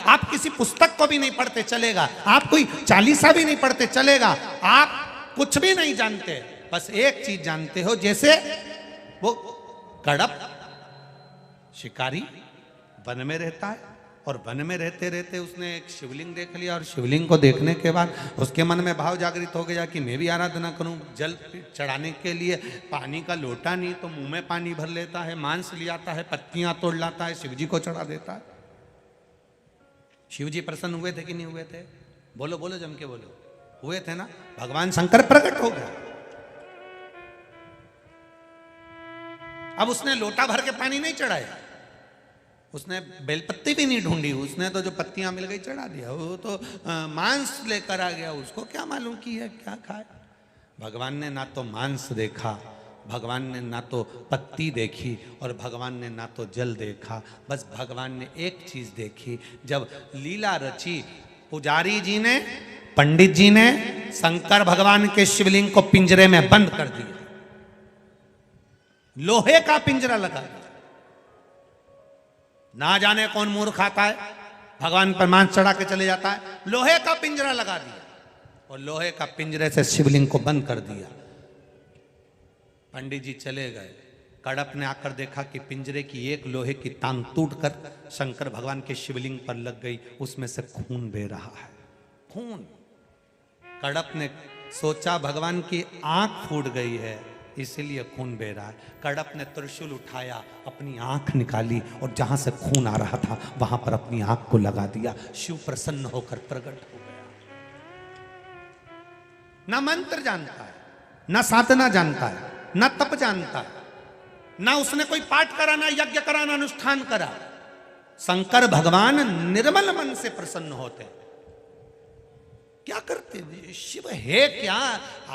आप किसी पुस्तक को भी नहीं पढ़ते चलेगा, आप कोई चालीसा भी नहीं पढ़ते चलेगा, आप कुछ भी नहीं जानते, बस एक चीज जानते हो, जैसे वो कड़प शिकारी वन में रहता है और वन में रहते रहते उसने एक शिवलिंग देख लिया और शिवलिंग को देखने के बाद उसके मन में भाव जागृत हो गया कि मैं भी आराधना करूं। जल चढ़ाने के लिए पानी का लोटा नहीं तो मुंह में पानी भर लेता है, मांस ले आता है, पत्तियां तोड़ लाता है, शिवजी को चढ़ा देता है। शिवजी प्रसन्न हुए थे कि नहीं हुए थे? बोलो बोलो, जम के बोलो। हुए थे ना? भगवान शंकर प्रकट हो गया। अब उसने लोटा भर के पानी नहीं चढ़ाया, उसने बेलपत्ती भी नहीं ढूंढी, उसने तो जो पत्तियां मिल गई चढ़ा दिया। वो तो मांस लेकर आ गया, उसको क्या मालूम की है क्या खाए। भगवान ने ना तो मांस देखा, भगवान ने ना तो पत्ती देखी और भगवान ने ना तो जल देखा, बस भगवान ने एक चीज देखी। जब लीला रची, पुजारी जी ने, पंडित जी ने शंकर भगवान के शिवलिंग को पिंजरे में बंद कर दिया, लोहे का पिंजरा लगा दिया। ना जाने कौन मूर्ख आता है, भगवान पर मांस चढ़ा के चले जाता है, लोहे का पिंजरा लगा दिया और लोहे का पिंजरे से शिवलिंग को बंद कर दिया। पंडित जी चले गए, कड़प ने आकर देखा कि पिंजरे की एक लोहे की तान टूटकर शंकर भगवान के शिवलिंग पर लग गई, उसमें से खून बह रहा है, खून। कड़प ने सोचा भगवान की आंख फूट गई है इसीलिए खून बह रहा है। कड़प ने त्रिशूल उठाया, अपनी आंख निकाली और जहां से खून आ रहा था वहां पर अपनी आंख को लगा दिया। शिव प्रसन्न होकर प्रकट हो गया। ना मंत्र जानता है, ना साधना जानता है, ना तप जानता है, ना उसने कोई पाठ करा, ना यज्ञ करा, ना अनुष्ठान करा। शंकर भगवान निर्मल मन से प्रसन्न होते हैं। क्या करते शिव है क्या?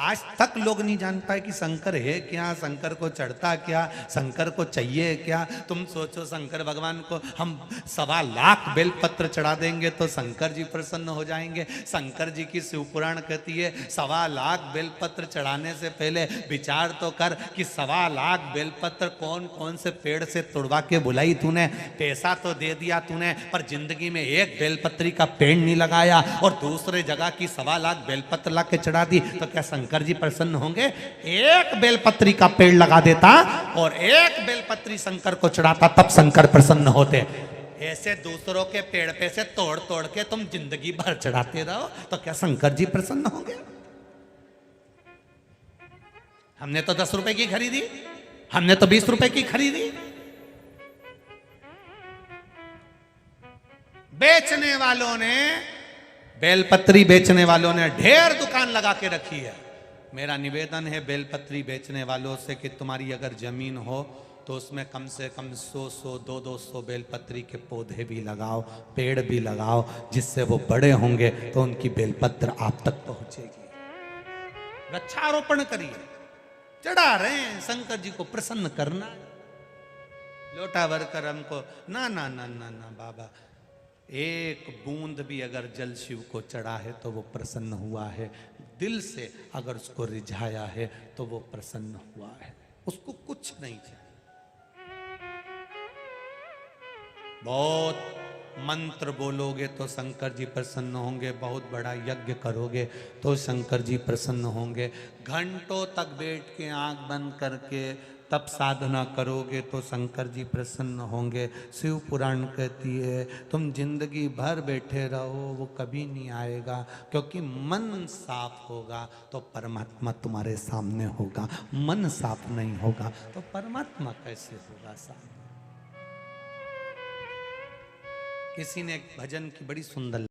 आज तक लोग नहीं जान पाए कि शंकर है क्या, शंकर को चढ़ता क्या, शंकर को चाहिए क्या। तुम सोचो शंकर भगवान को हम 1.25 लाख बेलपत्र चढ़ा देंगे तो शंकर जी प्रसन्न हो जाएंगे। शंकर जी की शिव पुराण कहती है 1.25 लाख बेलपत्र चढ़ाने से पहले विचार तो कर कि 1.25 लाख बेलपत्र कौन कौन से पेड़ से तोड़वा के बुलाई तूने। पैसा तो दे दिया तूने पर जिंदगी में एक बेलपत्री का पेड़ नहीं लगाया और दूसरे जगह की 1.25 लाख बेलपत्र ला के चढ़ा दी, तो क्या शंकर जी प्रसन्न होंगे? एक बेलपत्री का पेड़ लगा देता और एक बेलपत्री शंकर को चढ़ाता तब शंकर प्रसन्न होते। ऐसे दूसरों के पेड़ पे से तोड़ तोड़ के तुम जिंदगी भर चढ़ाते रहो तो क्या शंकर जी प्रसन्न होंगे? हमने तो 10 रुपए की खरीदी, हमने तो 20 रुपए की खरीदी। बेचने वालों ने, बेलपत्री बेचने वालों ने ढेर दुकान लगा के रखी है। मेरा निवेदन है बेलपत्री बेचने वालों से कि तुम्हारी अगर जमीन हो तो उसमें कम से कम 100 200 बेलपत्री के पौधे भी लगाओ, पेड़ भी लगाओ, जिससे वो बड़े होंगे तो उनकी बेलपत्र आप तक पहुंचेगी। वृक्षारोपण करिए, चढ़ा रहे हैं शंकर जी को प्रसन्न करना। लोटा भर कर हमको ना ना ना ना ना बाबा, एक बूंद भी अगर जल शिव को चढ़ा है तो वो प्रसन्न हुआ है। दिल से अगर उसको रिझाया है तो वो प्रसन्न हुआ है, उसको कुछ नहीं चाहिए। बहुत मंत्र बोलोगे तो शंकर जी प्रसन्न होंगे, बहुत बड़ा यज्ञ करोगे तो शंकर जी प्रसन्न होंगे। घंटों तक बैठ के आंख बंद करके तब साधना करोगे तो शंकर जी प्रसन्न होंगे। शिव पुराण कहती है तुम जिंदगी भर बैठे रहो वो कभी नहीं आएगा, क्योंकि मन साफ होगा तो परमात्मा तुम्हारे सामने होगा। मन साफ नहीं होगा तो परमात्मा कैसे होगा सामने? किसी ने एक भजन की बड़ी सुंदर